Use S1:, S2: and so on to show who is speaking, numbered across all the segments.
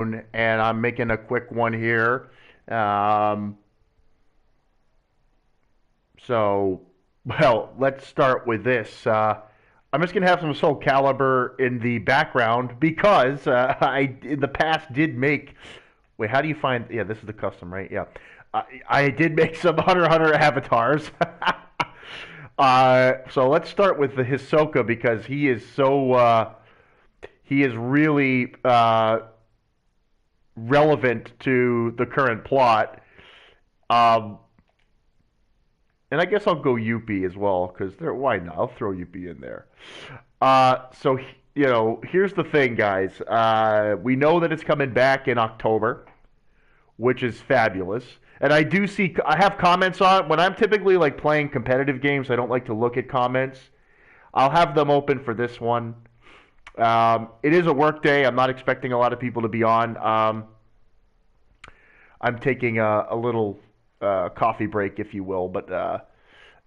S1: and I'm making a quick one here. Um, so, well, let's start with this. I'm just going to have some Soul Calibur in the background because I, in the past, did make. Wait, how do you find. Yeah, this is the custom, right? Yeah. I did make some Hunter x Hunter avatars. So let's start with the Hisoka because he is so. He is really relevant to the current plot. Um, and I guess I'll go Yuppie as well because why not? I'll throw Yuppie in there. So here's the thing, guys. We know that it's coming back in October, which is fabulous. And I do see I have comments on it when I'm typically like playing competitive games. I don't like to look at comments. I'll have them open for this one. It is a work day. I'm not expecting a lot of people to be on. I'm taking a little coffee break, if you will, but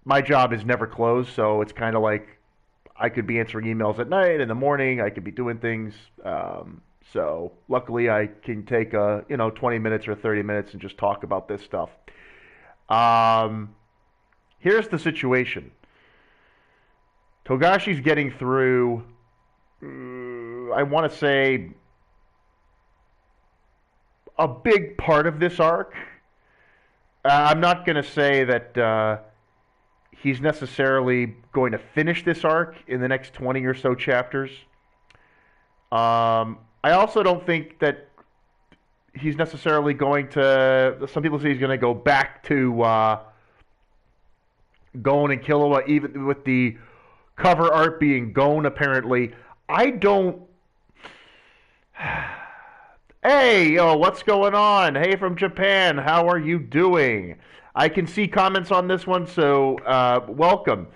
S1: my job is never closed, so it's kind of like I could be answering emails at night, in the morning. I could be doing things. So luckily, I can take 20 minutes or 30 minutes and just talk about this stuff. Um, Here's the situation. Togashi's getting through. I want to say a big part of this arc. I'm not going to say that he's necessarily going to finish this arc in the next 20 or so chapters. I also don't think that he's necessarily going to. Some people say he's going to go back to Gon and Killua, even with the cover art being Gon, apparently. I don't. Hey, yo, what's going on? Hey, from Japan, how are you doing? I can see comments on this one, so welcome.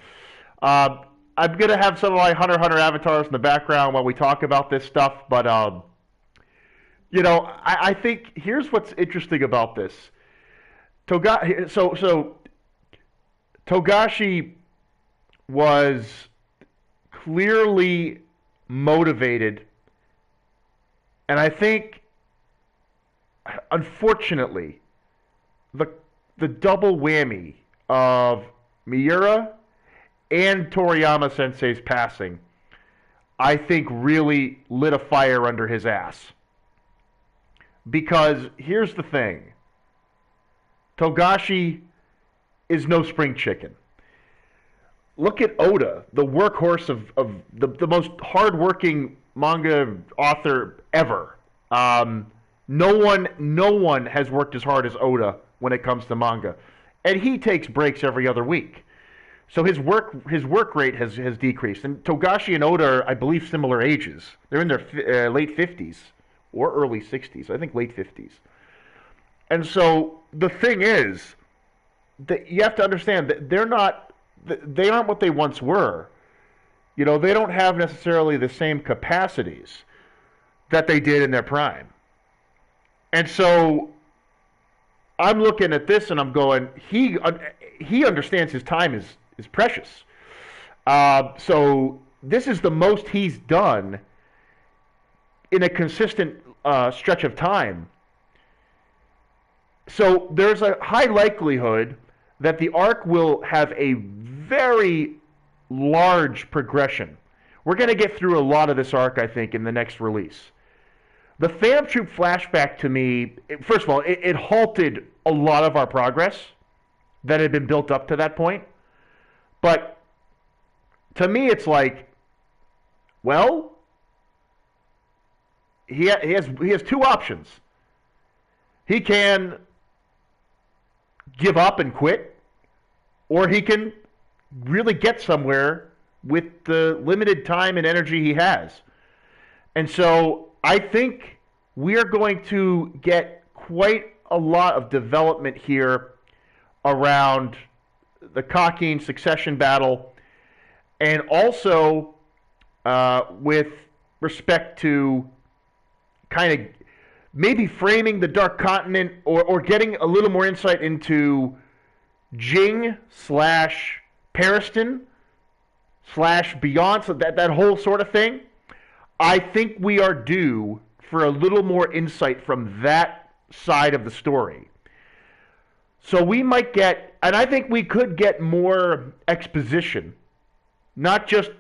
S1: Uh, I'm going to have some of my Hunter x Hunter avatars in the background while we talk about this stuff, but, I think here's what's interesting about this. So Togashi was clearly motivated, and I think unfortunately, the double whammy of Miura and Toriyama Sensei's passing, I think really lit a fire under his ass. Because here's the thing. Togashi is no spring chicken. Look at Oda, the workhorse of the most hardworking manga author ever. No one has worked as hard as Oda when it comes to manga, and he takes breaks every other week. So his work rate has decreased. And Togashi and Oda are, I believe, similar ages. They're in their late 50s or early 60s. I think late 50s. And so the thing is that you have to understand that they aren't what they once were. They don't have necessarily the same capacities that they did in their prime. And so I'm looking at this and I'm going, he understands his time is precious. So this is the most he's done in a consistent stretch of time. So there's a high likelihood that the arc will have a very large progression. We're going to get through a lot of this arc, I think, in the next release. The Phantom Troop flashback to me, first of all, it halted a lot of our progress that had been built up to that point. But to me, it's like, well, he has two options. He can give up and quit, or he can really get somewhere with the limited time and energy he has. And so I think we are going to get quite a lot of development here around the Kakin succession battle, and also with respect to kind of maybe framing the Dark Continent or getting a little more insight into Jing slash Pariston slash beyond, so that whole sort of thing. I think we are due for a little more insight from that side of the story. So we might get, and I think we could get more exposition, not just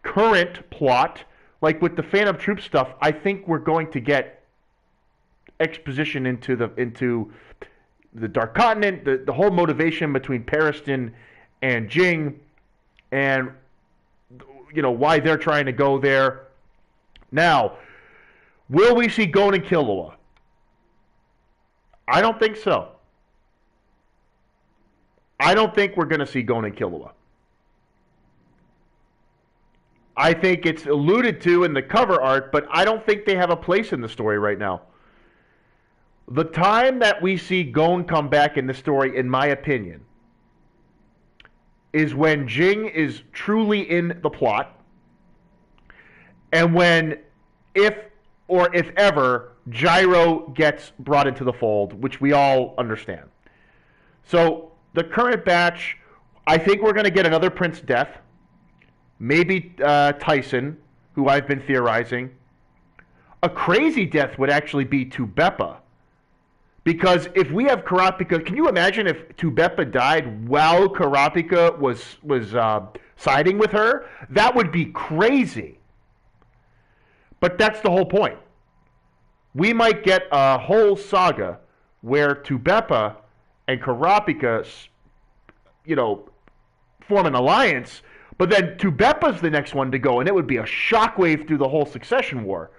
S1: current plot. Like with the Phantom Troop stuff, I think we're going to get exposition into the Dark Continent, the whole motivation between Periston and Jing, and why they're trying to go there. Now, will we see Gon and Killua? I don't think so. I don't think we're going to see Gon and Killua. I think it's alluded to in the cover art, but I don't think they have a place in the story right now. The time that we see Gon come back in the story, in my opinion, is when Jing is truly in the plot, and when, if ever, Gyro gets brought into the fold, which we all understand. So, the current batch, I think we're going to get another Prince death. Maybe Tyson, who I've been theorizing. A crazy death would actually be Tubeppa. Because if we have Kurapika, can you imagine if Tubeppa died while Kurapika was siding with her? That would be crazy. But that's the whole point. We might get a whole saga where Tubeppa and Kurapika, form an alliance, but then Tubeppa's the next one to go, and it would be a shockwave through the whole succession war.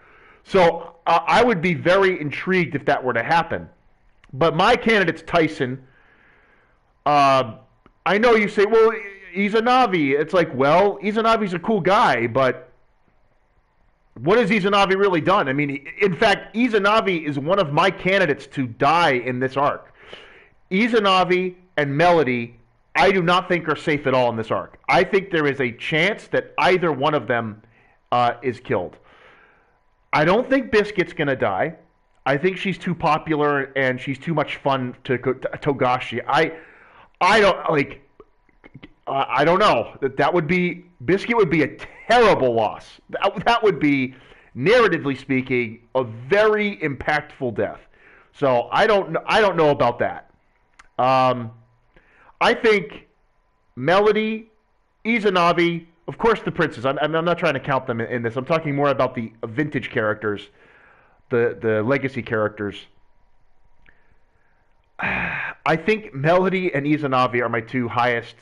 S1: So I would be very intrigued if that were to happen. But my candidate's Tyson. I know you say, well, Izanavi. It's like, well, Izanavi's a cool guy, but what has Izanavi really done? I mean, in fact, Izanavi is one of my candidates to die in this arc. Izanavi and Melody, I do not think are safe at all in this arc. I think there is a chance that either one of them is killed. I don't think Biscuit's going to die. I think she's too popular and she's too much fun to Togashi. I don't know. That would be, Biscuit would be a terrible loss. That would be, narratively speaking, a very impactful death. So I don't know about that. I think Melody, Izanavi, of course the princes. I'm not trying to count them in this. I'm talking more about the vintage characters, the legacy characters. I think Melody and Izanavi are my two highest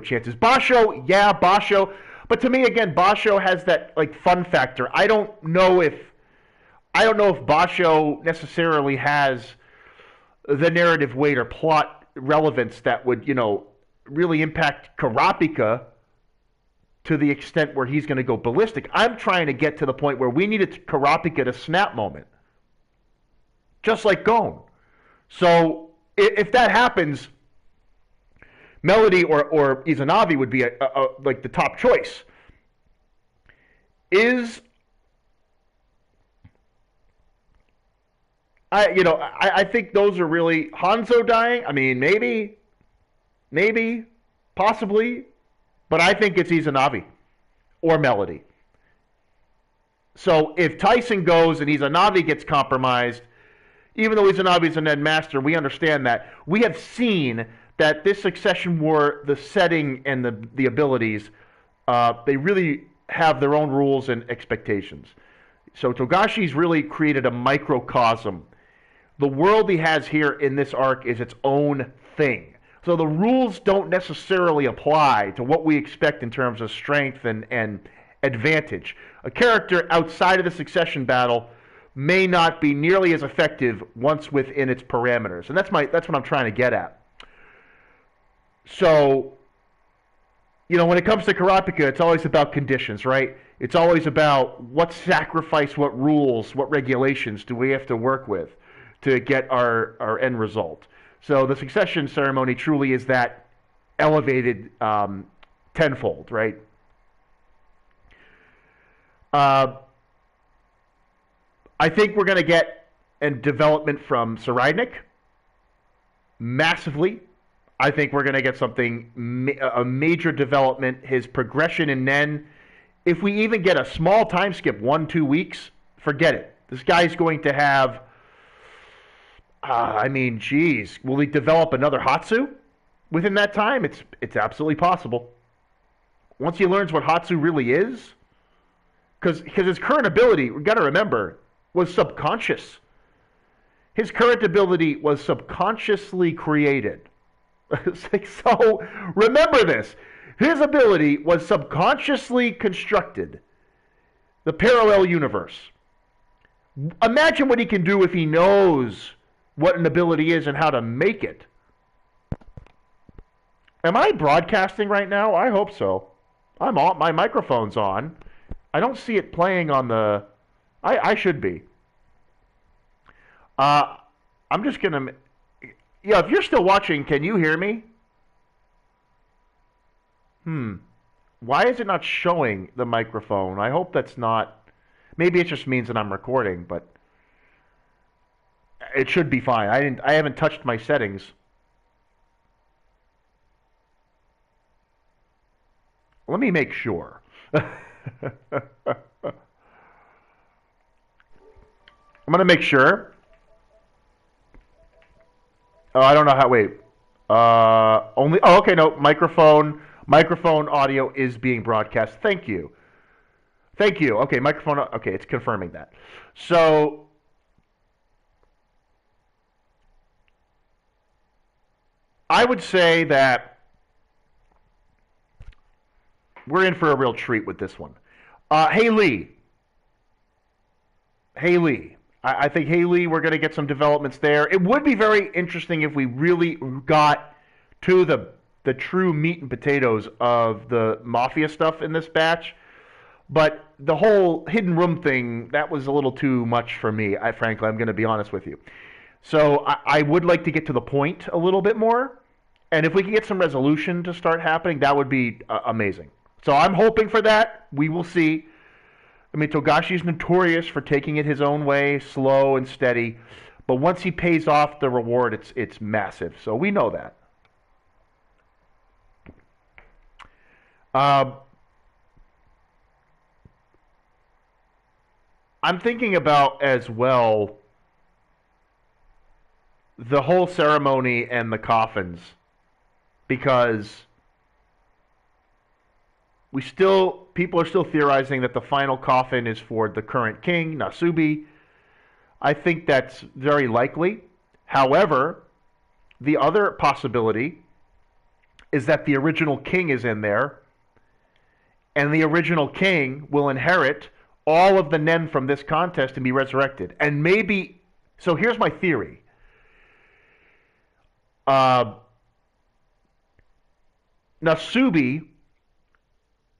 S1: chances. Basho. But to me, again, Basho has that fun factor. I don't know if Basho necessarily has the narrative weight or plot relevance that would, really impact Kurapika to the extent where he's going to go ballistic. I'm trying to get to the point where we need a Kurapika to snap moment. Just like Gon. So if that happens, Melody or Izanavi would be the top choice. I think those are really Hanzo dying. I mean, maybe, possibly, but I think it's Izanavi or Melody. So if Tyson goes and Izanavi gets compromised, even though Izanavi's an Ed Master, we understand that. We have seen that this succession war, the setting and the abilities, they really have their own rules and expectations. So Togashi's really created a microcosm. The world he has here in this arc is its own thing. So the rules don't necessarily apply to what we expect in terms of strength and advantage. A character outside of the succession battle may not be nearly as effective once within its parameters. And that's what I'm trying to get at. So, when it comes to Kurapika, it's always about conditions, right? It's always about what sacrifice, what rules, what regulations do we have to work with to get our end result. So the succession ceremony truly is that elevated tenfold, right? I think we're going to get a development from Saraidnik massively. I think we're going to get a major development. His progression in Nen, if we even get a small time skip, 1-2 weeks, forget it. This guy's going to have, geez, will he develop another Hatsu within that time? It's absolutely possible. Once he learns what Hatsu really is, because his current ability, we've got to remember, was subconscious. His current ability was subconsciously created. So remember this. His ability was subconsciously constructed. The parallel universe. Imagine what he can do if he knows what an ability is and how to make it. Am I broadcasting right now? I hope so. I'm on. My microphone's on. I don't see it playing on the... I should be. I'm just going to... Yeah, if you're still watching, can you hear me? Why is it not showing the microphone? I hope that's not... Maybe it just means that I'm recording, but... It should be fine. I haven't touched my settings. Let me make sure. I'm going to make sure. Oh, I don't know how. Wait. Only. Oh, okay. No, microphone audio is being broadcast. Thank you. Okay, microphone. Okay, it's confirming that. So, I would say that we're in for a real treat with this one. Hey Lee. I think Haley, we're going to get some developments there. It would be very interesting if we really got to the true meat and potatoes of the Mafia stuff in this batch. But the whole hidden room thing, that was a little too much for me, frankly. I'm going to be honest with you. So I would like to get to the point a little bit more. And if we can get some resolution to start happening, that would be amazing. So I'm hoping for that. We will see. I mean, Togashi's notorious for taking it his own way, slow and steady. But once he pays off the reward, it's massive. So we know that. I'm thinking about as well the whole ceremony and the coffins, because people are still theorizing that the final coffin is for the current king, Nasubi. I think that's very likely. However, the other possibility is that the original king is in there, and the original king will inherit all of the Nen from this contest and be resurrected. And maybe... So here's my theory. Nasubi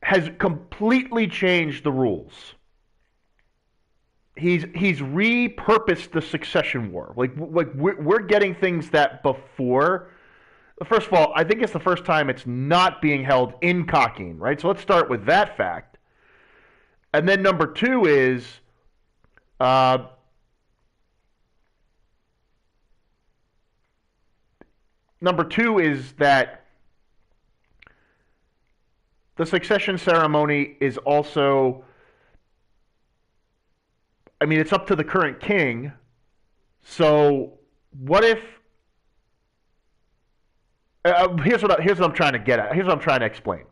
S1: has completely changed the rules. He's repurposed the succession war. Like we're getting things that before. First of all, I think it's the first time it's not being held in Kakin, right? So let's start with that fact. And then number two is that the succession ceremony is also, I mean, it's up to the current king. So what if, here's what I'm trying to get at. Here's what I'm trying to explain.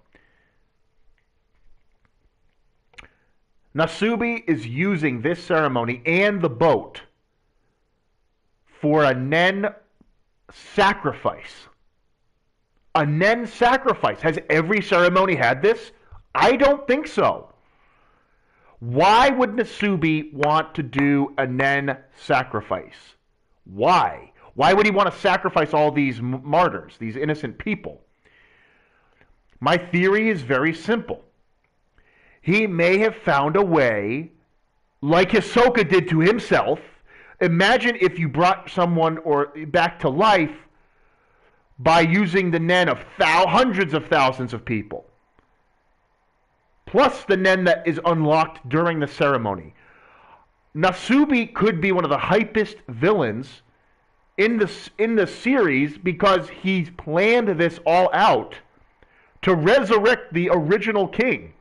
S1: Nasubi is using this ceremony and the boat for a Nen sacrifice. A Nen sacrifice. Has every ceremony had this? I don't think so. Why would Nasubi want to do a Nen sacrifice? Why? Why would he want to sacrifice all these martyrs, these innocent people? My theory is very simple. He may have found a way, like Hisoka did to himself. Imagine if you brought someone back to life by using the Nen of hundreds of thousands of people, plus the Nen that is unlocked during the ceremony. Nasubi could be one of the hypest villains in the series because he's planned this all out to resurrect the original king.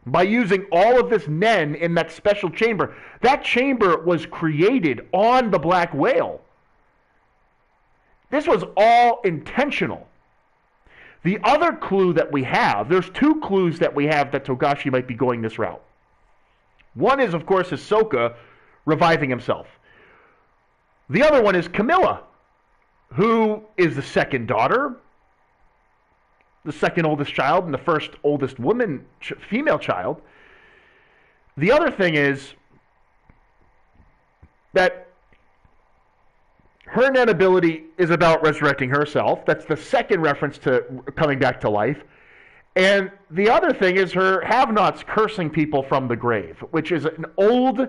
S1: by using all of this Nen in that special chamber. That chamber was created on the black whale. This was all intentional. The other clue that we have, there's two clues that we have that Togashi might be going this route. One is, of course, Hisoka reviving himself. The other one is Camilla, who is the second daughter, the second oldest child, and the first oldest female child. The other thing is that her Nen ability is about resurrecting herself. That's the second reference to coming back to life. And the other thing is her have-nots cursing people from the grave, which is an old,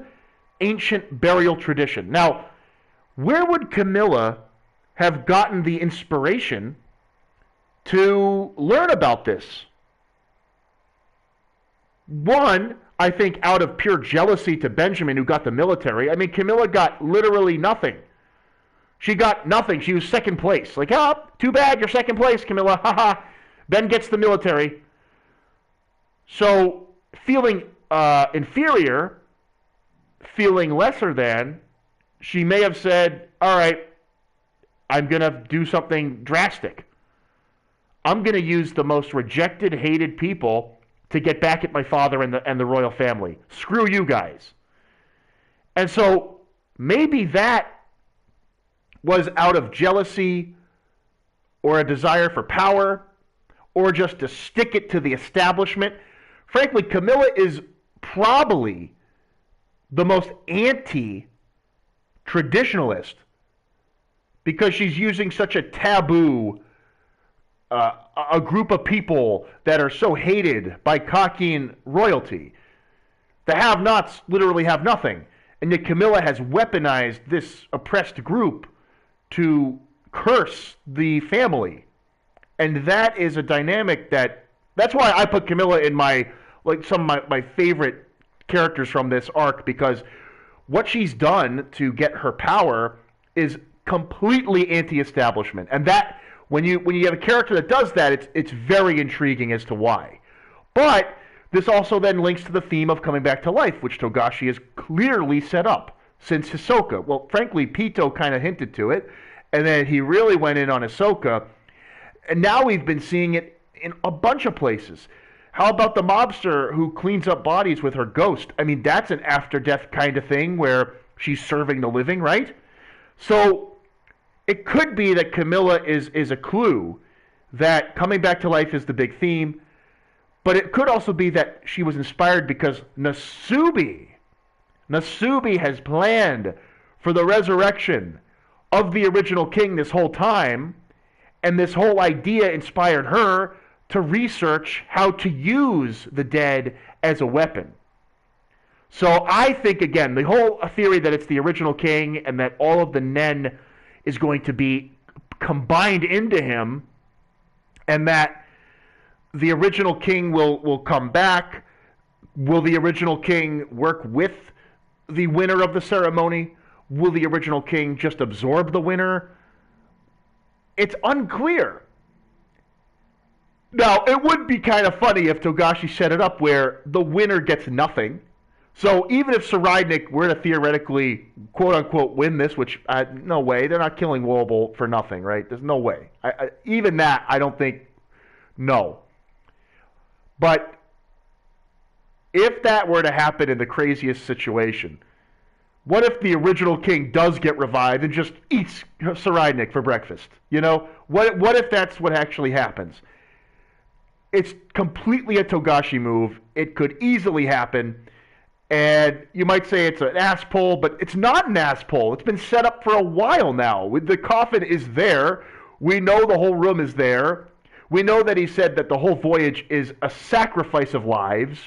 S1: ancient burial tradition. Now, where would Camilla have gotten the inspiration to learn about this? One, I think out of pure jealousy to Benjamin, who got the military. I mean, Camilla got literally nothing. She got nothing. She was second place. Like, oh, too bad, you're second place, Camilla. Haha. Ben gets the military. So, feeling inferior, feeling lesser than, she may have said, all right, I'm going to do something drastic. I'm going to use the most rejected, hated people to get back at my father and the royal family. Screw you guys. And so maybe that was out of jealousy or a desire for power or just to stick it to the establishment. Frankly, Camilla is probably the most anti-traditionalist because she's using such a taboo, a group of people that are so hated by Kakin royalty. The have-nots literally have nothing. And yet Camilla has weaponized this oppressed group to curse the family. And that is a dynamic that's why I put Camilla in some of my favorite characters from this arc, because what she's done to get her power is completely anti-establishment. And that, when you have a character that does that, it's very intriguing as to why. But this also then links to the theme of coming back to life, which Togashi has clearly set up since Hisoka. Well, frankly, Pito kind of hinted to it, and then he really went in on Hisoka. And now we've been seeing it in a bunch of places. How about the mobster who cleans up bodies with her ghost? I mean, that's an after-death kind of thing where she's serving the living, right? So it could be that Camilla is a clue that coming back to life is the big theme, but it could also be that she was inspired because Nasubi has planned for the resurrection of the original king this whole time, and this whole idea inspired her to research how to use the dead as a weapon. So I think, again, the whole theory that it's the original king and that all of the Nen is going to be combined into him, and that the original king will come back. Will the original king work with the winner of the ceremony? Will the original king just absorb the winner? It's unclear. Now, it would be kind of funny if Togashi set it up where the winner gets nothing. So even if Tsuraynik were to theoretically, quote-unquote, win this, which, no way, they're not killing Warble for nothing, right? There's no way. Even that, I don't think, no. But if that were to happen in the craziest situation, what if the original king does get revived and just eats Tsuraynik for breakfast? You know, what if that's what actually happens? It's completely a Togashi move. It could easily happen. And you might say it's an ass pull, but it's not an ass pull. It's been set up for a while now. The coffin is there. We know the whole room is there. We know that he said that the whole voyage is a sacrifice of lives.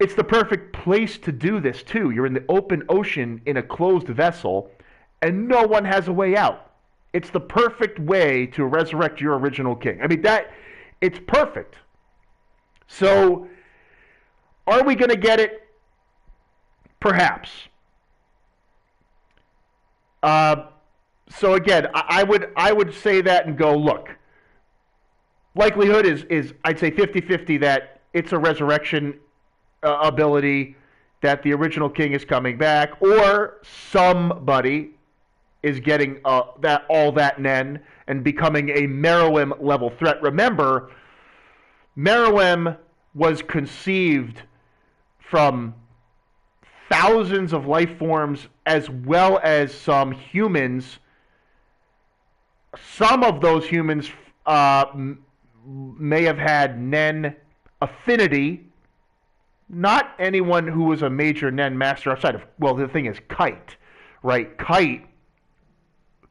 S1: It's the perfect place to do this, too. You're in the open ocean in a closed vessel, and no one has a way out. It's the perfect way to resurrect your original king. I mean, it's perfect. So, are we going to get it? Perhaps. So again, I would say that and go, look, likelihood is I'd say 50-50 that it's a resurrection ability, that the original king is coming back, or somebody is getting that Nen and becoming a Meruem level threat. Remember, Meruem was conceived from thousands of life forms as well as some humans. Some of those humans may have had Nen affinity. Not anyone who was a major Nen master outside of, well, the thing is Kite, right?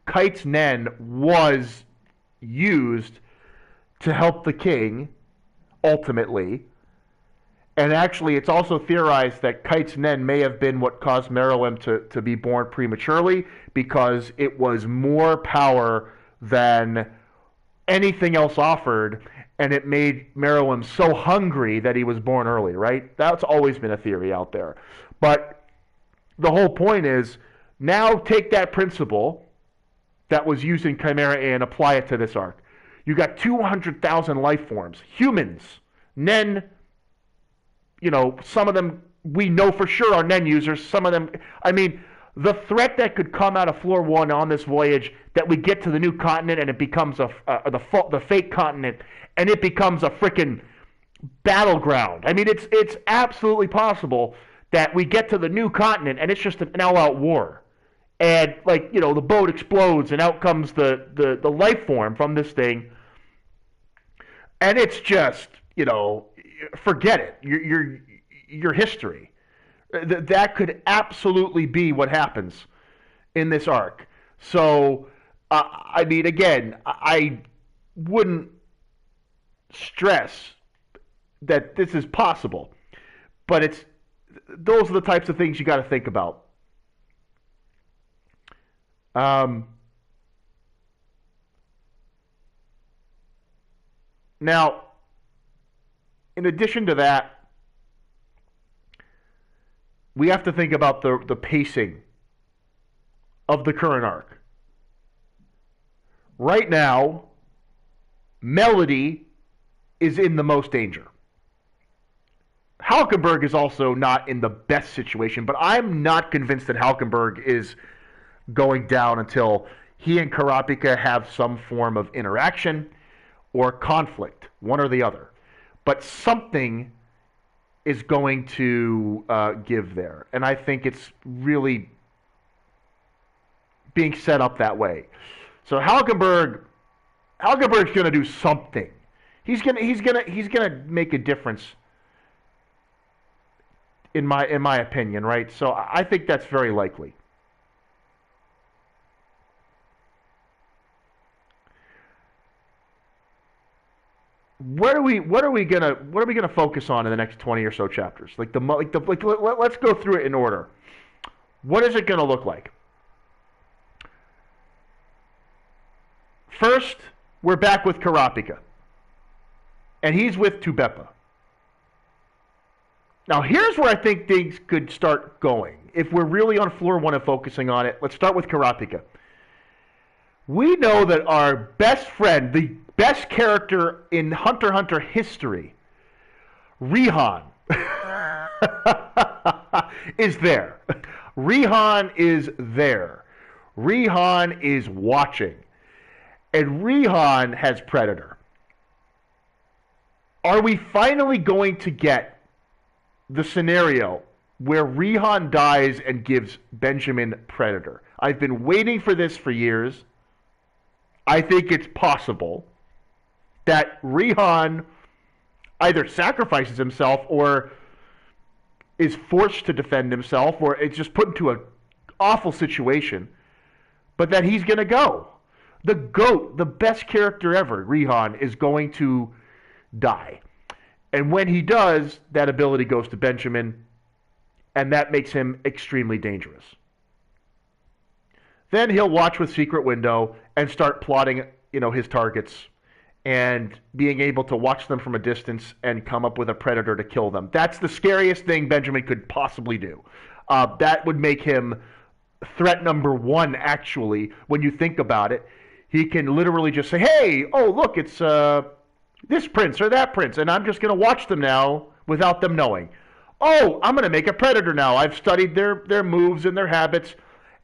S1: Kite's Nen was used to help the king, ultimately. And actually, it's also theorized that Kite's Nen may have been what caused Meruem to be born prematurely, because it was more power than anything else offered, and it made Meruem so hungry that he was born early, right? That's always been a theory out there. But the whole point is, now take that principle that was used in Chimera A and apply it to this arc. You got 200,000 life forms, humans, Nen. Some of them we know for sure are Nen users. Some of them, the threat that could come out of Floor 1 on this voyage, that we get to the new continent and it becomes the fake continent, and it becomes a freaking battleground. It's absolutely possible that we get to the new continent and it's just an all-out war. And, the boat explodes and out comes the life form from this thing. And it's just, forget it. Your history. That could absolutely be what happens in this arc. So, again, I wouldn't stress that this is possible, but those are the types of things you got to think about. Now, in addition to that, we have to think about the pacing of the current arc. Right now, Melody is in the most danger. Halkenberg is also not in the best situation, but I'm not convinced that Halkenberg is going down until he and Karapika have some form of interaction or conflict, one or the other. But something is going to give there. And I think it's really being set up that way. So Halkenberg's going to do something. He's going to make a difference, in my opinion, right? So I think that's very likely. What are we gonna focus on in the next 20 or so chapters? Let's go through it in order. What is it gonna look like? First, we're back with Karapika, and he's with Tubepa. Now, here's where I think things could start going. If we're really on Floor 1 and focusing on it, let's start with Karapika. We know that our best friend, the best character in Hunter x Hunter history, Rihan, is there. Rihan is there. Rihan is watching. And Rihan has Predator. Are we finally going to get the scenario where Rihan dies and gives Benjamin Predator? I've been waiting for this for years. I think it's possible that Rihan either sacrifices himself or is forced to defend himself, or it's just put into an awful situation, but that he's going to go. The GOAT, the best character ever, Rihan, is going to die. And when he does, that ability goes to Benjamin, and that makes him extremely dangerous. Then he'll watch with Secret Window and start plotting, his targets and being able to watch them from a distance and come up with a predator to kill them. That's the scariest thing Benjamin could possibly do. That would make him threat number one, actually, when you think about it. He can literally just say, hey, oh, look, it's this prince or that prince, and I'm just going to watch them now without them knowing. Oh, I'm going to make a predator now. I've studied their moves and their habits,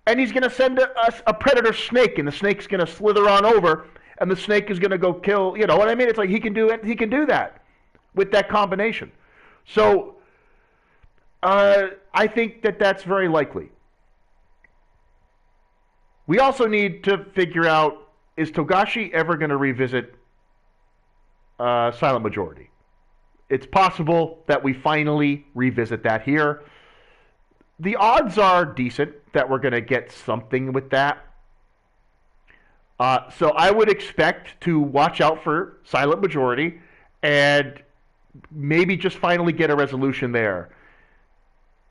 S1: and he's going to send us a predator snake, and the snake's going to slither on over, and the snake is going to go kill. You know what I mean? It's like he can do it. He can do that with that combination. So I think that that's very likely. We also need to figure out, is Togashi ever going to revisit Silent Majority? It's possible that we finally revisit that here. The odds are decent that we're going to get something with that. So I would expect to watch out for Silent Majority and maybe just finally get a resolution there.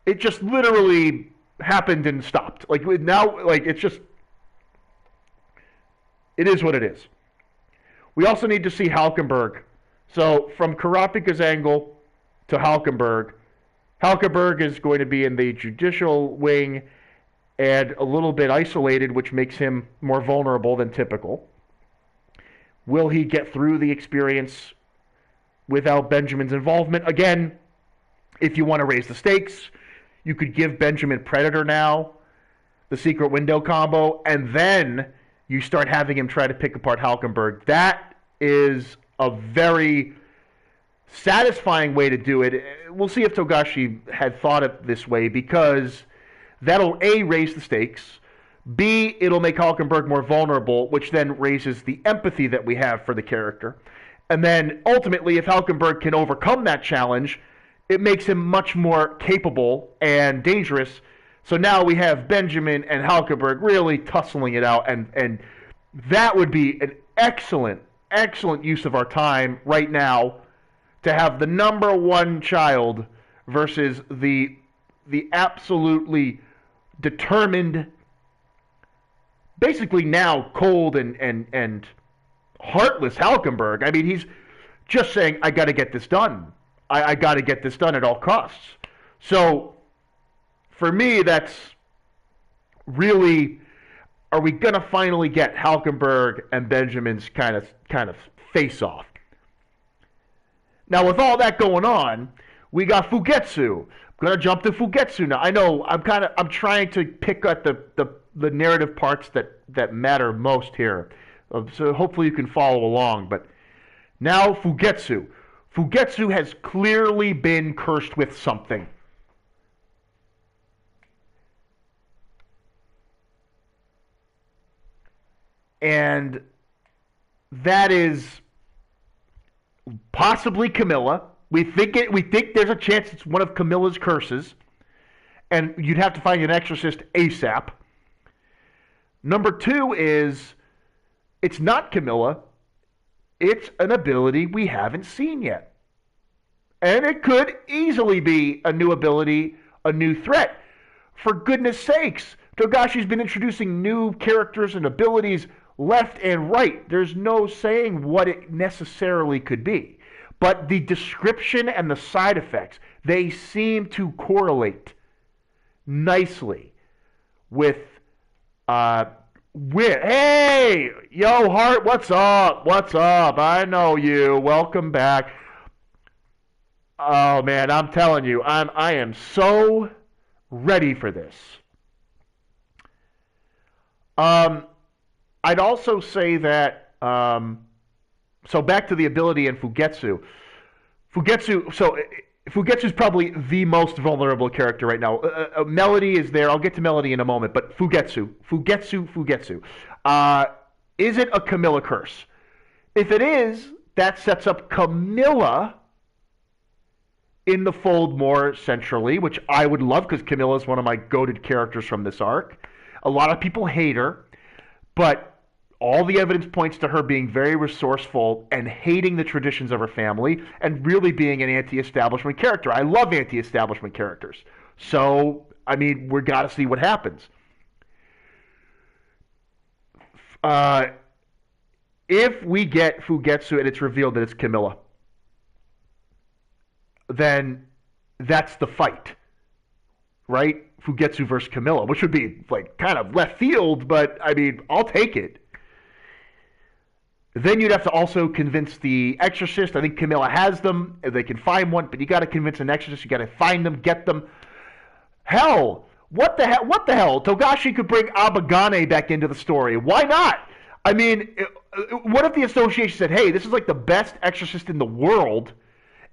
S1: It just literally happened and stopped. Like now, like it's just, it is what it is. We also need to see Halkenberg. So from Karapika's angle to Halkenberg, Halkenberg is going to be in the judicial wing and a little bit isolated, which makes him more vulnerable than typical. Will he get through the experience without Benjamin's involvement? Again, if you want to raise the stakes, you could give Benjamin Predator now, the secret window combo, and then you start having him try to pick apart Halkenberg. That is a very satisfying way to do it. We'll see if Togashi had thought of this way, because that'll A, raise the stakes, B, it'll make Halkenberg more vulnerable, which then raises the empathy that we have for the character. And then ultimately, if Halkenberg can overcome that challenge, it makes him much more capable and dangerous. So now we have Benjamin and Halkenberg really tussling it out, and that would be an excellent use of our time right now to have the number one child versus the absolutely determined, basically now cold and heartless Halkenberg. I mean, he's just saying, I got to get this done. I got to get this done at all costs. So for me, that's really, are we going to finally get Halkenberg and Benjamin's kind of face off? Now, with all that going on, we got Fugetsu. I'm going to jump to Fugetsu now. I know I'm trying to pick at the narrative parts that matter most here. So hopefully you can follow along. But now Fugetsu. Fugetsu has clearly been cursed with something. And that is possibly Camilla. We think there's a chance it's one of Camilla's curses, and you'd have to find an exorcist ASAP. Number two is, it's not Camilla. It's an ability we haven't seen yet. And it could easily be a new ability, a new threat. For goodness sakes, Togashi's been introducing new characters and abilities left and right. There's no saying what it necessarily could be. But the description and the side effects, they seem to correlate nicely with hey, yo, Hart, what's up? What's up? I know you. Welcome back. Oh man, I'm telling you, I am so ready for this. I'd also say that, so back to the ability in Fugetsu. Fugetsu's probably the most vulnerable character right now. Melody is there. I'll get to Melody in a moment, but Fugetsu. Is it a Camilla curse? If it is, that sets up Camilla in the fold more centrally, which I would love, because Camilla is one of my goated characters from this arc. A lot of people hate her, but all the evidence points to her being very resourceful and hating the traditions of her family and really being an anti-establishment character. I love anti-establishment characters. So, I mean, we've got to see what happens. If we get Fugetsu and it's revealed that it's Camilla, then that's the fight, right? Fugetsu versus Camilla, which would be like kind of left field, but I mean, I'll take it. Then you'd have to also convince the exorcist. I think Camilla has them. They can find one, but you got to convince an exorcist. You got to find them, get them. Hell, what the hell? What the hell? Togashi could bring Abagane back into the story. Why not? I mean, what if the association said, "Hey, this is like the best exorcist in the world,"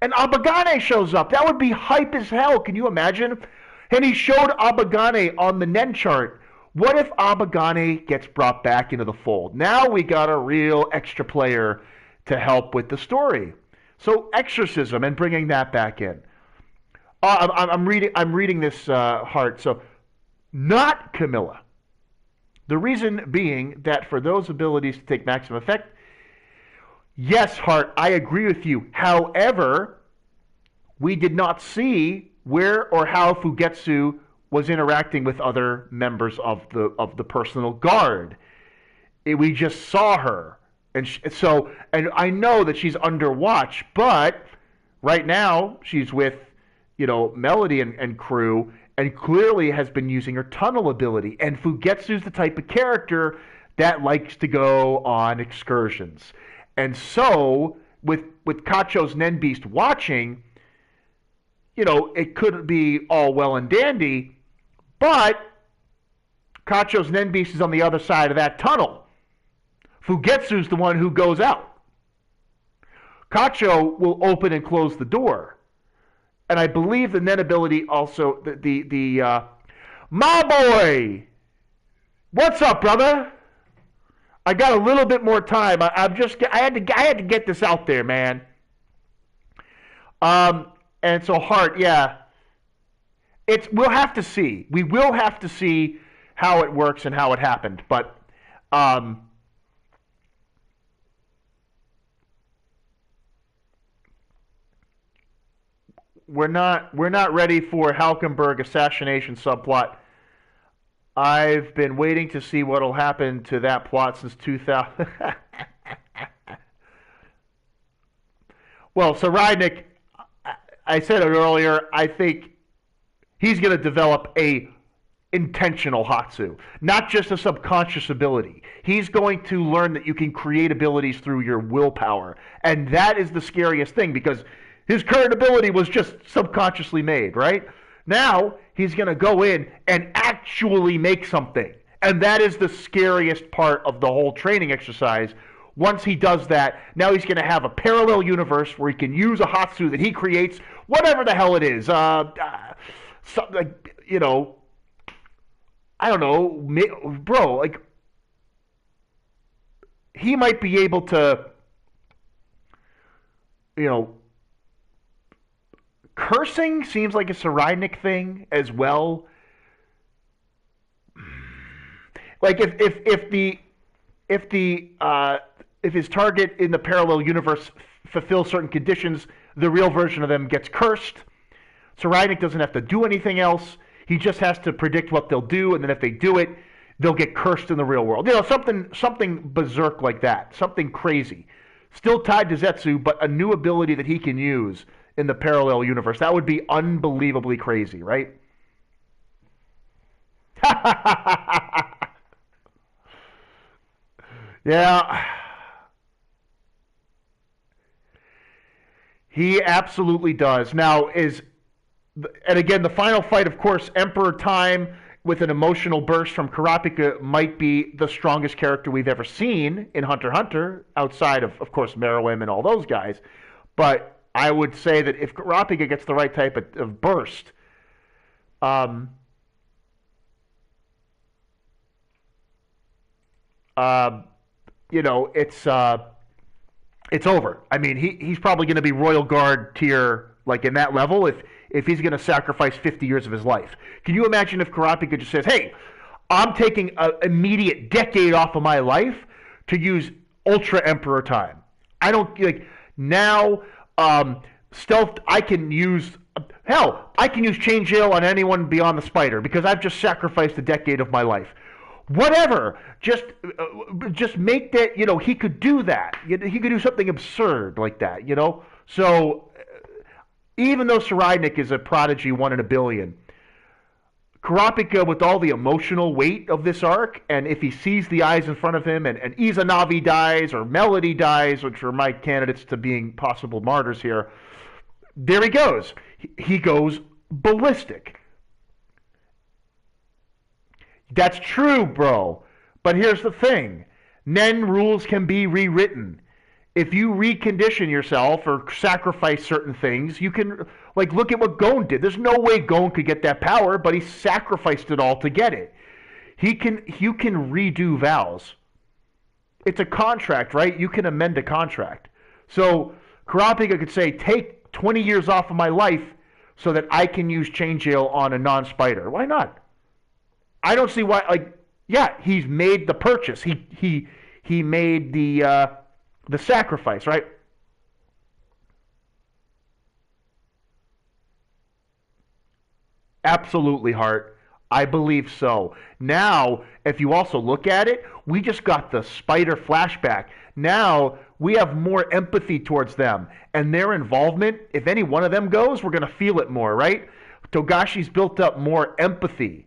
S1: and Abagane shows up? That would be hype as hell. Can you imagine? And he showed Abagane on the Nen chart. What if Abagane gets brought back into the fold? Now we got a real extra player to help with the story. So exorcism and bringing that back in. I'm reading this, Hart. So not Camilla. The reason being that for those abilities to take maximum effect, yes, Hart, I agree with you. However, we did not see where or how Fugetsu was interacting with other members of the personal guard. We just saw her, and and I know that she's under watch, but right now she's with Melody and crew, and clearly has been using her tunnel ability. And Fugetsu's the type of character that likes to go on excursions, and so with Kacho's Nen Beast watching, it could be all well and dandy. But Kacho's Nen Beast is on the other side of that tunnel. Fugetsu's the one who goes out. Kacho will open and close the door. And I believe the Nen ability also, my boy! What's up, brother? I got a little bit more time. I had to get this out there, man. And so Hart, yeah. We'll have to see. We will have to see how it works and how it happened. But we're not ready for Halkenberg assassination subplot. I've been waiting to see what will happen to that plot since 2000. Well, so Rydnick, I said it earlier, I think he's going to develop a intentional Hatsu, not just a subconscious ability. He's going to learn that you can create abilities through your willpower. And that is the scariest thing, because his current ability was just subconsciously made, right? Now, he's going to go in and actually make something. And that is the scariest part of the whole training exercise. Once he does that, now he's going to have a parallel universe where he can use a Hatsu that he creates, whatever the hell it is. I don't know, bro, like, he might be able to, cursing seems like a Rydnick thing as well. Like, if his target in the parallel universe fulfills certain conditions, the real version of them gets cursed. So Rydnick doesn't have to do anything else. He just has to predict what they'll do, and then if they do it, they'll get cursed in the real world. Something berserk like that, something crazy. Still tied to Zetsu, but a new ability that he can use in the parallel universe. That would be unbelievably crazy, right? Yeah. He absolutely does. Now, and again, the final fight, of course, Emperor Time with an emotional burst from Kurapika might be the strongest character we've ever seen in Hunter x Hunter, outside of course, Meruem and all those guys. But I would say that if Kurapika gets the right type of burst, it's over. I mean, he's probably going to be Royal Guard tier, like in that level, if he's going to sacrifice 50 years of his life. Can you imagine if Kurapika just says, "Hey, I'm taking an immediate decade off of my life to use Ultra Emperor Time. I don't like now. Stealth. I can use Chain Jail on anyone beyond the Spider because I've just sacrificed a decade of my life." Whatever, just make that, he could do that. He could do something absurd like that, So, even though Rydnick is a prodigy 1 in a billion, Kurapika with all the emotional weight of this arc, and if he sees the eyes in front of him, and Izanagi dies or Melody dies, which are my candidates to being possible martyrs here, there he goes. He goes ballistic. That's true, bro. But here's the thing. Nen rules can be rewritten. If you recondition yourself or sacrifice certain things, you can, like, look at what Gon did. There's no way Gon could get that power, but he sacrificed it all to get it. You can redo vows. It's a contract, right? You can amend a contract. So Kurapika could say, take 20 years off of my life so that I can use Change Ale on a non-spider. Why not? I don't see why. Like, yeah, he's made the purchase. He made the sacrifice, right? Absolutely, Hart. I believe so. Now, if you also look at it, we just got the spider flashback. Now we have more empathy towards them and their involvement. If any one of them goes, we're going to feel it more, right? Togashi's built up more empathy.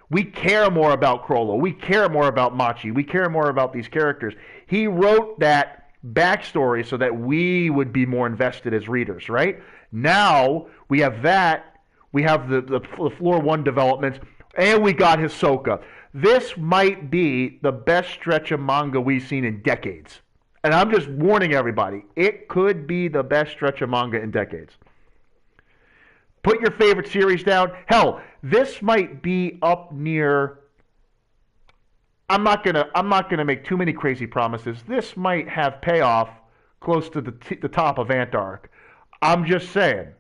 S1: We care more about Crollo. We care more about Machi. We care more about these characters. He wrote that backstory so that we would be more invested as readers, right? Now we have that. We have the Floor 1 developments, and we got Hisoka. This might be the best stretch of manga we've seen in decades. And I'm just warning everybody, it could be the best stretch of manga in decades. Put your favorite series down. Hell, this might be up near. I'm not gonna make too many crazy promises. This might have payoff close to the top of Antark. I'm just saying,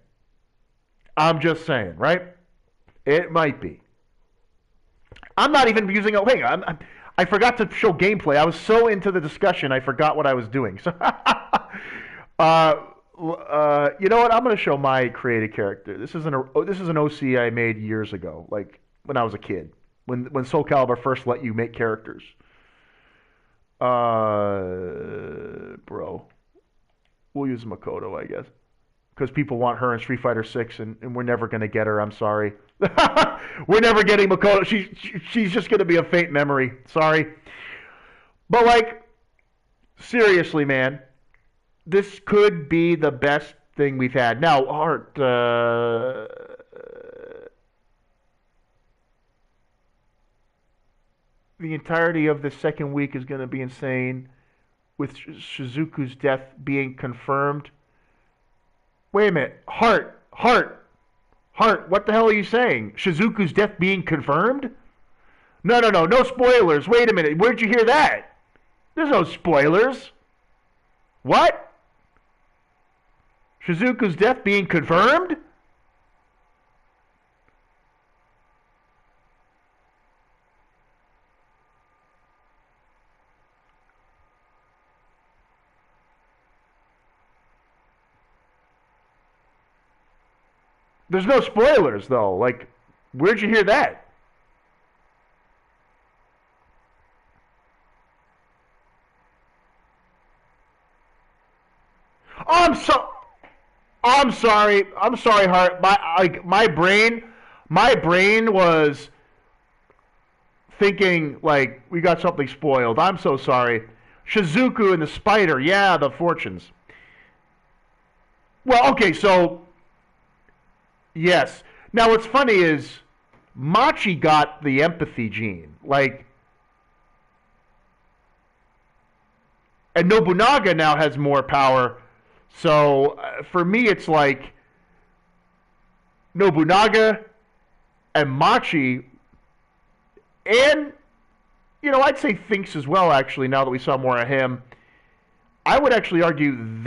S1: right? It might be. I'm not even using a. Hang on, I forgot to show gameplay. I was so into the discussion, I forgot what I was doing. So, you know what? I'm going to show my created character. This is an OC I made years ago, like when I was a kid, when Soul Calibur first let you make characters. Bro, we'll use Makoto, I guess, because people want her in Street Fighter 6, and we're never going to get her. I'm sorry. We're never getting Makoto. She's just going to be a faint memory. Sorry. But, like, seriously, man, this could be the best thing we've had. Now, Art, the entirety of the second week is going to be insane, with Shizuku's death being confirmed. Wait a minute. Heart, what the hell are you saying? Shizuku's death being confirmed? No spoilers. Wait a minute. Where'd you hear that? There's no spoilers. What? Shizuku's death being confirmed? There's no spoilers, though. Like, where'd you hear that? Oh, I'm sorry. I'm sorry, Hart. My brain was thinking like we got something spoiled. I'm so sorry. Shizuku and the spider. Yeah, the fortunes. Well, okay, so yes. Now, what's funny is Machi got the empathy gene, like, and Nobunaga now has more power. So for me, it's like Nobunaga and Machi, and I'd say Finks as well. Actually, now that we saw more of him, I would actually argue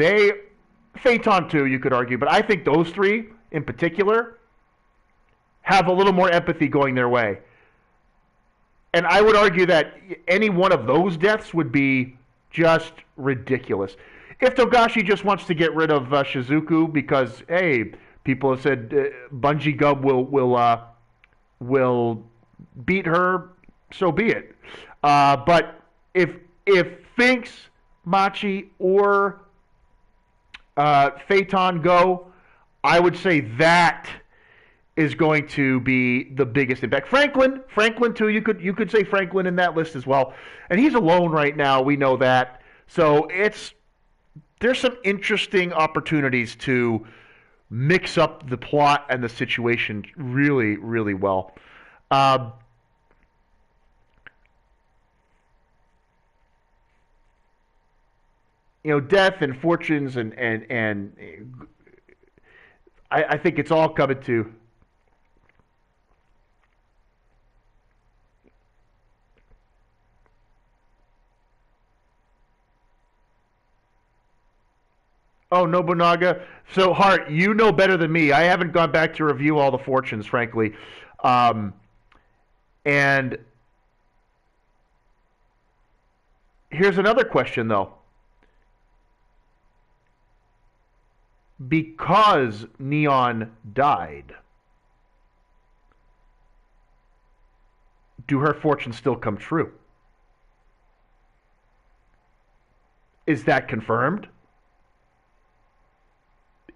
S1: Phaeton too. You could argue, but I think those three in particular have a little more empathy going their way. And I would argue that any one of those deaths would be just ridiculous. If Togashi just wants to get rid of Shizuku because, hey, people have said Bungie Gub will beat her, so be it. But if Finks, Machi, or Phaeton go, I would say that is going to be the biggest impact. Franklin too. You could say Franklin in that list as well, and he's alone right now. We know that. So there's some interesting opportunities to mix up the plot and the situation really, really well. Um, Death and fortunes and I think it's all coming to. Oh, Nobunaga. So, Hart, you know better than me. I haven't gone back to review all the fortunes, frankly. Um, and here's another question, though. Because Neon died, do her fortunes still come true? Is that confirmed?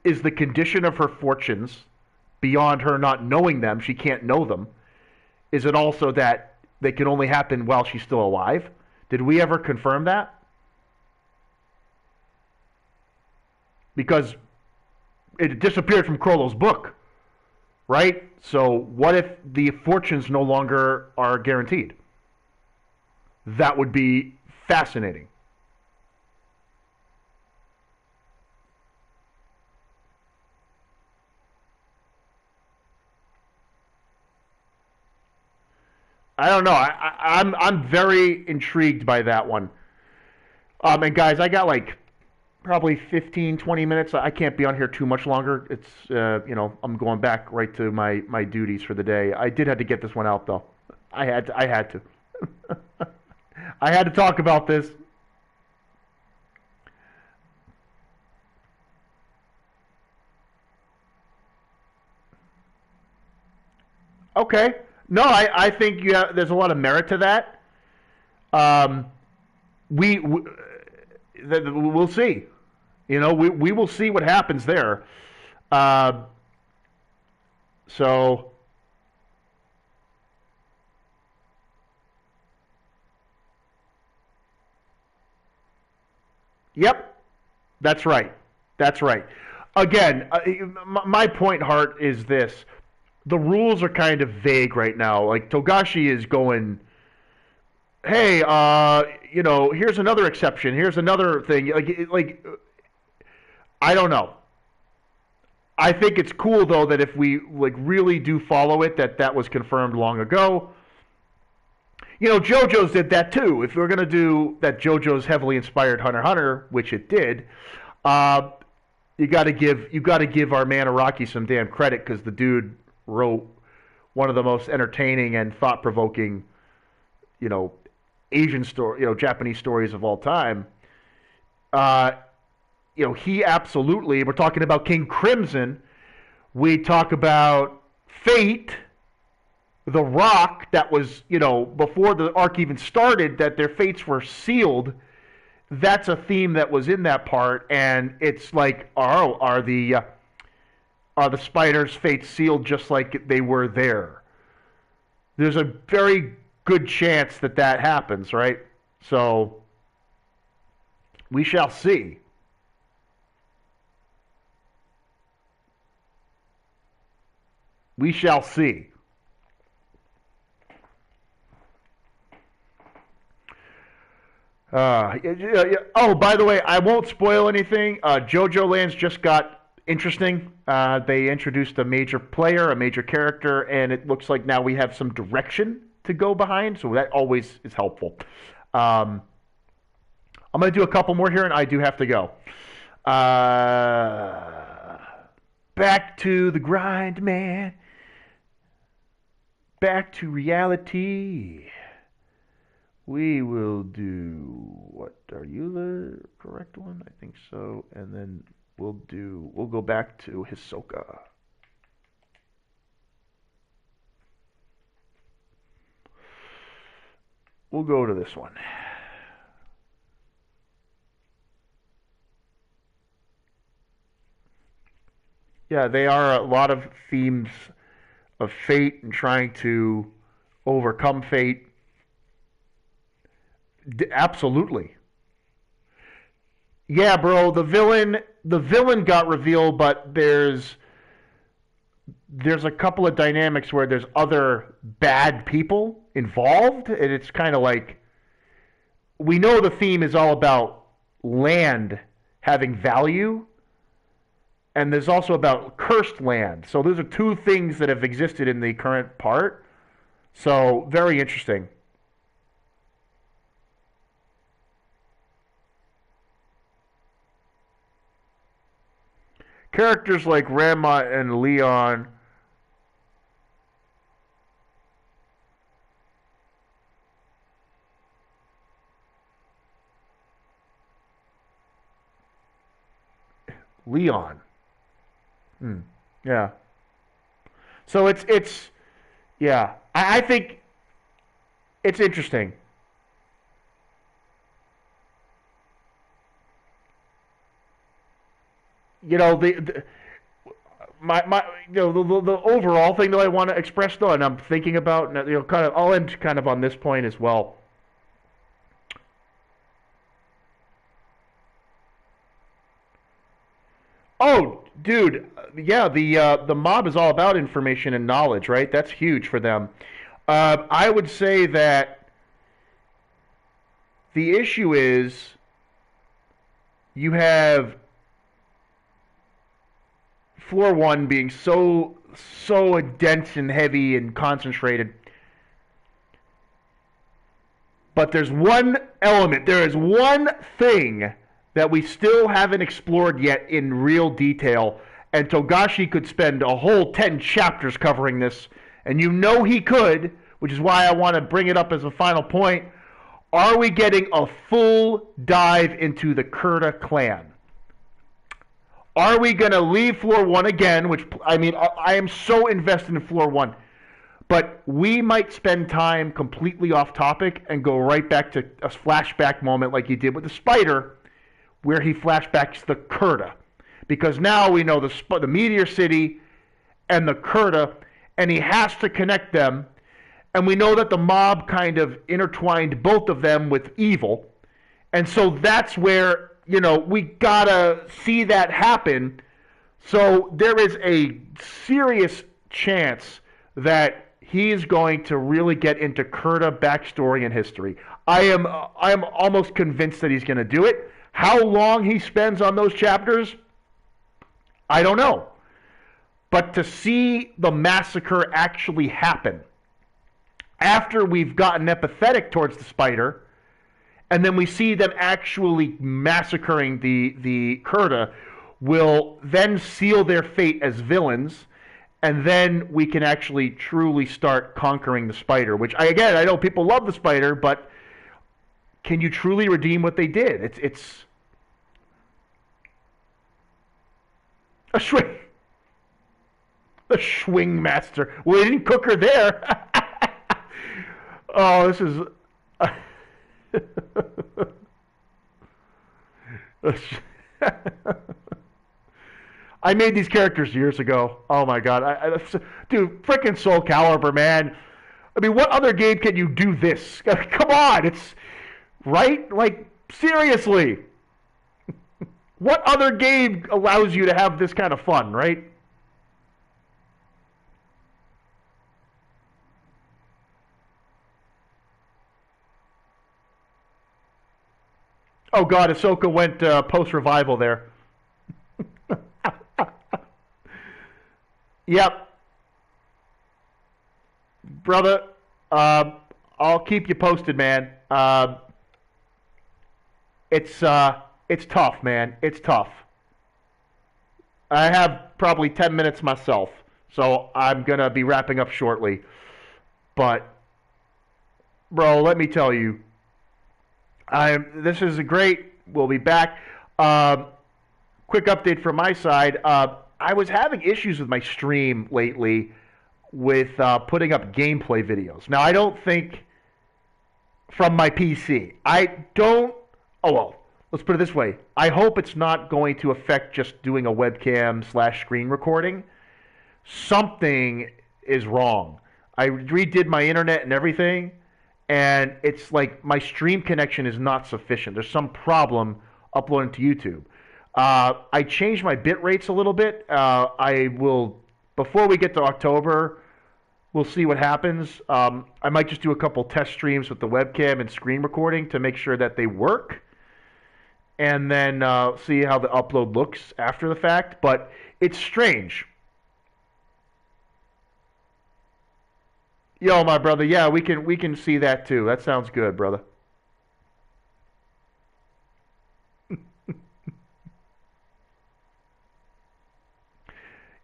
S1: Is the condition of her fortunes beyond her not knowing them? She can't know them. Is it also that they can only happen while she's still alive? Did we ever confirm that? Because it disappeared from Crollo's book, right? So what if the fortunes no longer are guaranteed? That would be fascinating. I don't know. I'm very intrigued by that one. And guys, I got like probably 15, 20 minutes. I can't be on here too much longer. It's I'm going back right to my duties for the day. I did have to get this one out though. I had to. I had to talk about this. Okay. No, I think there's a lot of merit to that. Um, we we'll see. We will see what happens there. Uh, so, yep, that's right. That's right. Again, my point, Hart, is this: the rules are kind of vague right now. Like Togashi is going, hey, here's another exception. Here's another thing. Like I don't know. I think it's cool though that if we like really do follow it, that was confirmed long ago. JoJo's did that too. If we're gonna do that, JoJo's heavily inspired Hunter x Hunter, which it did. Uh, you got to give our man Araki some damn credit because the dude wrote one of the most entertaining and thought provoking, you know, Asian story, Japanese stories of all time. Uh, he absolutely. We're talking about King Crimson. We talk about Fate, The Rock. That was, before the arc even started, that their fates were sealed. That's a theme that was in that part, and it's like, are the spiders' fates sealed just like they were there? There's a very good chance that happens, right? So we shall see. We shall see. Oh, by the way, I won't spoil anything. JoJo Lands just got interesting. They introduced a major player, a major character, and it looks like now we have some direction to go behind. So that always is helpful. Um, I'm going to do a couple more here, and I do have to go. Uh, Back to the grind, man. Back to reality. We will do what? Are you the correct one? I think so. And then we'll go back to Hisoka. We'll go to this one. Yeah, they are a lot of themes of fate and trying to overcome fate. Absolutely. Yeah, bro, the villain got revealed, but there's a couple of dynamics where there's other bad people involved, and it's kind of like we know the theme is all about land having value, and there's also about cursed land. So those are two things that have existed in the current part. So very interesting. Characters like Rama and Leon. Leon. Hmm. Yeah. So it's yeah. I think it's interesting. You know the my the overall thing that I want to express though, and I'm thinking about, kind of I'll end kind of on this point as well. Oh, dude, yeah, the mob is all about information and knowledge, right? That's huge for them. I would say that the issue is you have floor one being so dense and heavy and concentrated, but there's one element, there is one thing that we still haven't explored yet in real detail, and Togashi could spend a whole 10 chapters covering this, and you know he could, which is why I want to bring it up as a final point. Are we getting a full dive into the Kurta clan? Are we going to leave floor one again, which, I mean, I am so invested in floor one, but we might spend time completely off topic and go right back to a flashback moment like you did with the spider, where he flashbacks the Kurta. Because now we know the Meteor City and the Kurta, and he has to connect them. And we know that the mob kind of intertwined both of them with evil. And so that's where, we gotta see that happen. So there is a serious chance that he's going to really get into Kurta backstory and history. I am almost convinced that he's going to do it. How long he spends on those chapters, I don't know. But to see the massacre actually happen after we've gotten empathetic towards the spider, and then we see them actually massacring the Kurta, will then seal their fate as villains, and then we can actually truly start conquering the spider. Which, I know people love the spider, but can you truly redeem what they did? It's a swing, a swing master. Well, they didn't cook her there. Oh, this is. I made these characters years ago. Oh my god, dude, freaking Soul Calibur, man. I mean, what other game can you do this? Come on, it's right. Like seriously, what other game allows you to have this kind of fun, right? Oh god, Ahsoka went post revival there. Yep, brother. Uh, I'll keep you posted, man. It's tough, man. It's tough. I have probably 10 minutes myself, so I'm gonna be wrapping up shortly. But, bro, let me tell you, this is a great. We'll be back. Um, Quick update from my side. I was having issues with my stream lately with putting up gameplay videos. Now, I don't think from my PC. I don't. Oh well. Let's put it this way. I hope it's not going to affect just doing a webcam / screen recording. Something is wrong. I redid my internet and everything, and it's like my stream connection is not sufficient. There's some problem uploading to YouTube. I changed my bit rates a little bit. I will, before we get to October, we'll see what happens. I might just do a couple test streams with the webcam and screen recording to make sure that they work, and then see how the upload looks after the fact. But it's strange. Yo, my brother, yeah, we can see that too. That sounds good, brother.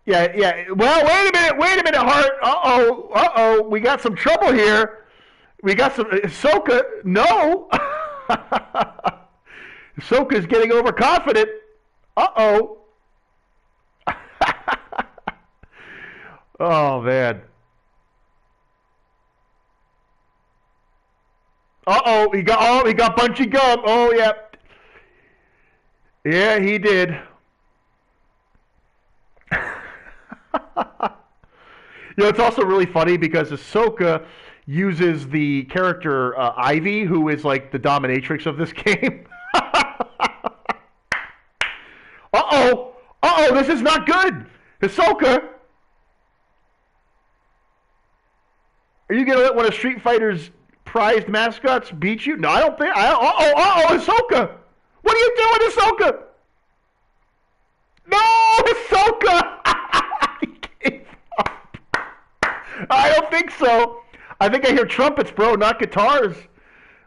S1: Yeah, yeah. Well, wait a minute, Hart. We got some trouble here. We got some Ahsoka. No, Ahsoka's getting overconfident. Uh oh. Oh man. He got bunchy gum. Oh yeah, yeah he did. It's also really funny because Ahsoka uses the character Ivy, who is like the dominatrix of this game. This is not good. Ahsoka, are you gonna let one of Street Fighter's prized mascots beat you? No, I don't think. Ahsoka, what are you doing, Ahsoka? No, Ahsoka. I don't think so. I think I hear trumpets, bro, not guitars.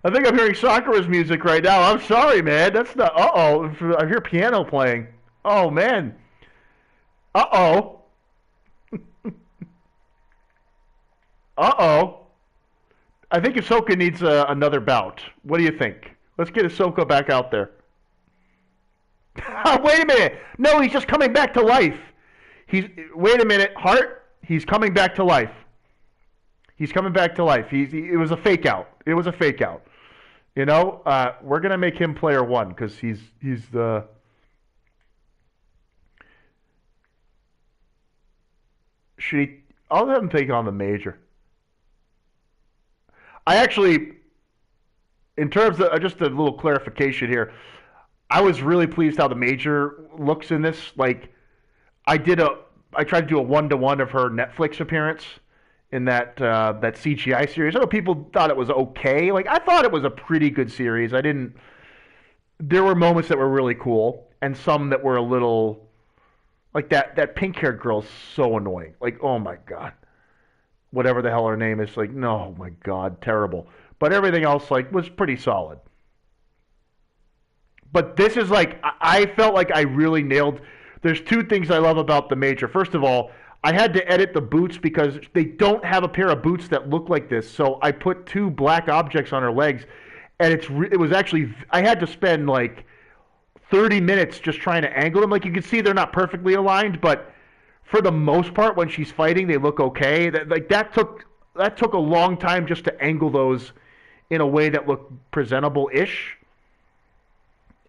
S1: I think I'm hearing Sakura's music right now. I'm sorry, man. That's not. I hear piano playing. Oh man. Uh oh. I think Ahsoka needs another bout. What do you think? Let's get Ahsoka back out there. Wait a minute. No, he's just coming back to life. Wait a minute, Hart. He's coming back to life. He's coming back to life. It was a fake out. It was a fake out. We're gonna make him player one because he's the. Should he? I'll have him take on the major. I actually, in terms of just a little clarification here, I was really pleased how the major looks in this. Like, I tried to do a 1-to-1 of her Netflix appearance in that CGI series. I know people thought it was okay. Like, I thought it was a pretty good series. There were moments that were really cool, and some that were a little, like that pink-haired girl's so annoying. Like, oh my god. Whatever the hell her name is, like, no, oh my god, terrible. But everything else, like, was pretty solid. But this is like, I felt like I really nailed. There's two things I love about the major. First of all, I had to edit the boots because they don't have a pair of boots that look like this. So I put two black objects on her legs, and it was actually, I had to spend like 30 minutes just trying to angle them. Like, you can see they're not perfectly aligned, but for the most part, when she's fighting, they look okay. That took a long time just to angle those in a way that looked presentable-ish.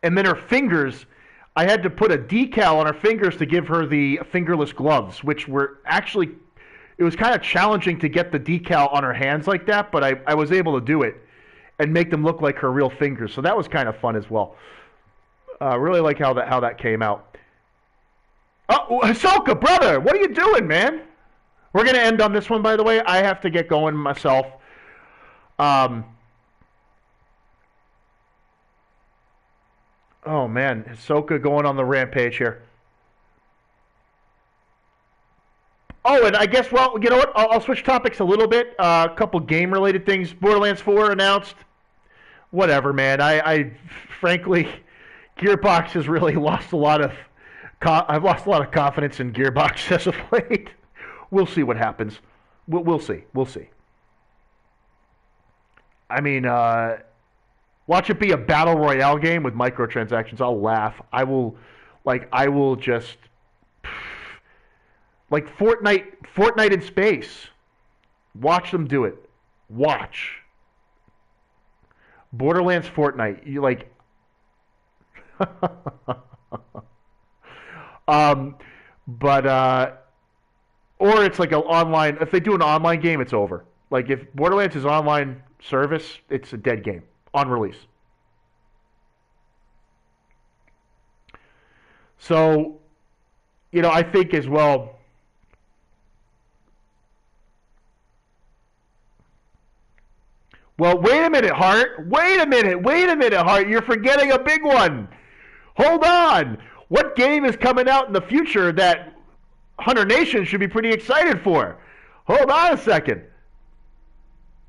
S1: And then her fingers, I had to put a decal on her fingers to give her the fingerless gloves, which were actually, it was kind of challenging to get the decal on her hands like that, but I was able to do it and make them look like her real fingers. So that was kind of fun as well. Really like how that came out. Oh, Ahsoka, brother, what are you doing, man? We're going to end on this one, by the way. I have to get going myself. Oh, man. Ahsoka going on the rampage here. Oh, and I guess, well, you know what? I'll switch topics a little bit. A couple game-related things. Borderlands 4 announced. Whatever, man. I frankly, Gearbox has really lost a lot of... I've lost a lot of confidence in Gearbox as of late. We'll see what happens. We'll see. We'll see. I mean, watch it be a battle royale game with microtransactions. I'll laugh. I will just like Fortnite in space. Watch them do it. Watch. Borderlands Fortnite. You like. But or it's like an online. If they do an online game, it's over. Like if Borderlands is online service, it's a dead game on release. So, I think as well. Well, wait a minute, Hart. Wait a minute. Wait a minute, Hart. You're forgetting a big one. Hold on. What game is coming out in the future that Hunter Nation should be pretty excited for? Hold on a second.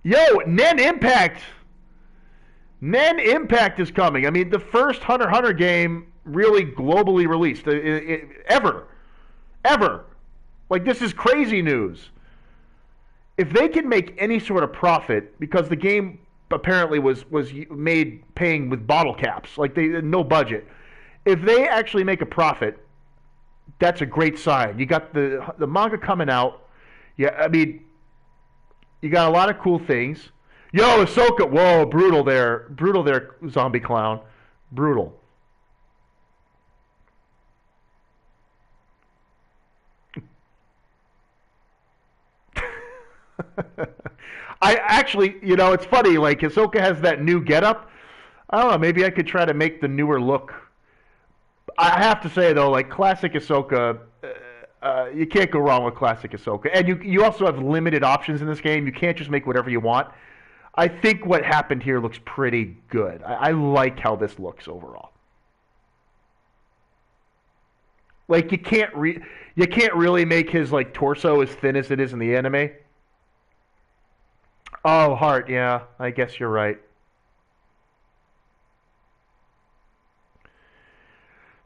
S1: Yo, Nen Impact. Nen Impact is coming. I mean, the first Hunter x Hunter game really globally released ever. Ever. Like, this is crazy news. If they can make any sort of profit, because the game apparently was made paying with bottle caps, like they no budget. If they actually make a profit, that's a great sign. You got the manga coming out. Yeah, I mean, you got a lot of cool things. Yo, Ahsoka, whoa, brutal there, zombie clown, brutal. I actually, it's funny. Like Ahsoka has that new getup. I don't know. Maybe I could try to make the newer look. I have to say though, like classic Ahsoka, you can't go wrong with classic Ahsoka. And you also have limited options in this game. You can't just make whatever you want. I think what happened here looks pretty good. I like how this looks overall. Like you can't really make his like torso as thin as it is in the anime. Oh, Heart, yeah, I guess you're right.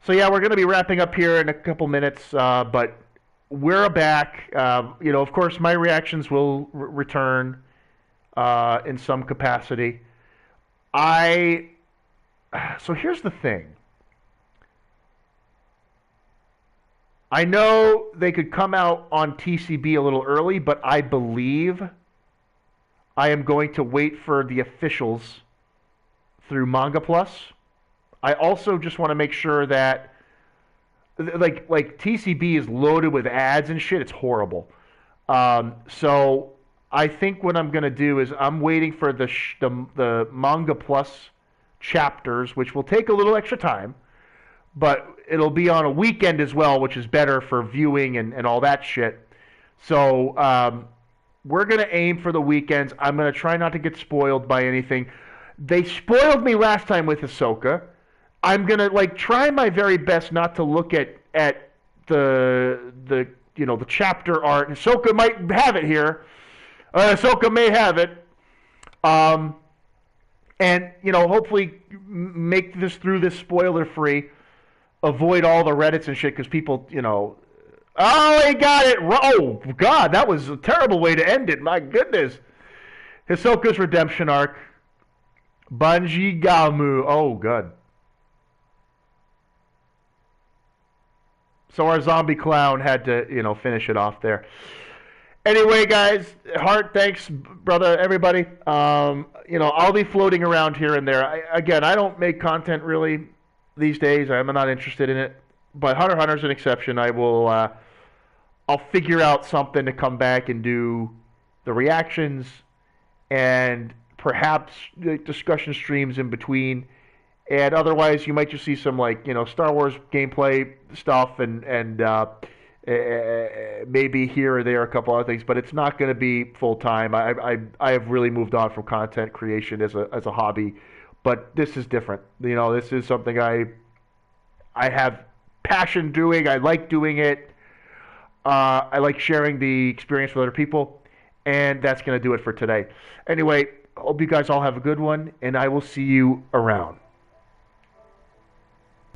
S1: So yeah, we're going to be wrapping up here in a couple minutes, but we're back. Of course, my reactions will return in some capacity. I so here's the thing. I know they could come out on TCB a little early, but I believe I am going to wait for the officials through Manga Plus. I also just want to make sure that like TCB is loaded with ads and shit. It's horrible. So I think what I'm going to do is I'm waiting for the Manga Plus chapters, which will take a little extra time, but it'll be on a weekend as well, which is better for viewing and all that shit. So we're going to aim for the weekends. I'm going to try not to get spoiled by anything. They spoiled me last time with Ahsoka. I'm going to try my very best not to look at the chapter art. Ahsoka might have it here. Ahsoka may have it. And hopefully make this through this spoiler free. Avoid all the Reddits and shit because people, oh, he got it. Oh, God, that was a terrible way to end it. My goodness. Hisoka's redemption arc. Banji Gamu. Oh, good. So our zombie clown had to, finish it off there. Anyway, guys, Hart, thanks, brother, everybody. I'll be floating around here and there. I don't make content really these days. I'm not interested in it. But Hunter x Hunter's an exception. I'll figure out something to come back and do the reactions and perhaps discussion streams in between. And otherwise, you might just see some Star Wars gameplay stuff and maybe here or there a couple other things. But it's not going to be full time. I have really moved on from content creation as a hobby. But this is different. This is something I have passion doing. I like doing it. I like sharing the experience with other people. And that's going to do it for today. Anyway, hope you guys all have a good one. And I will see you around.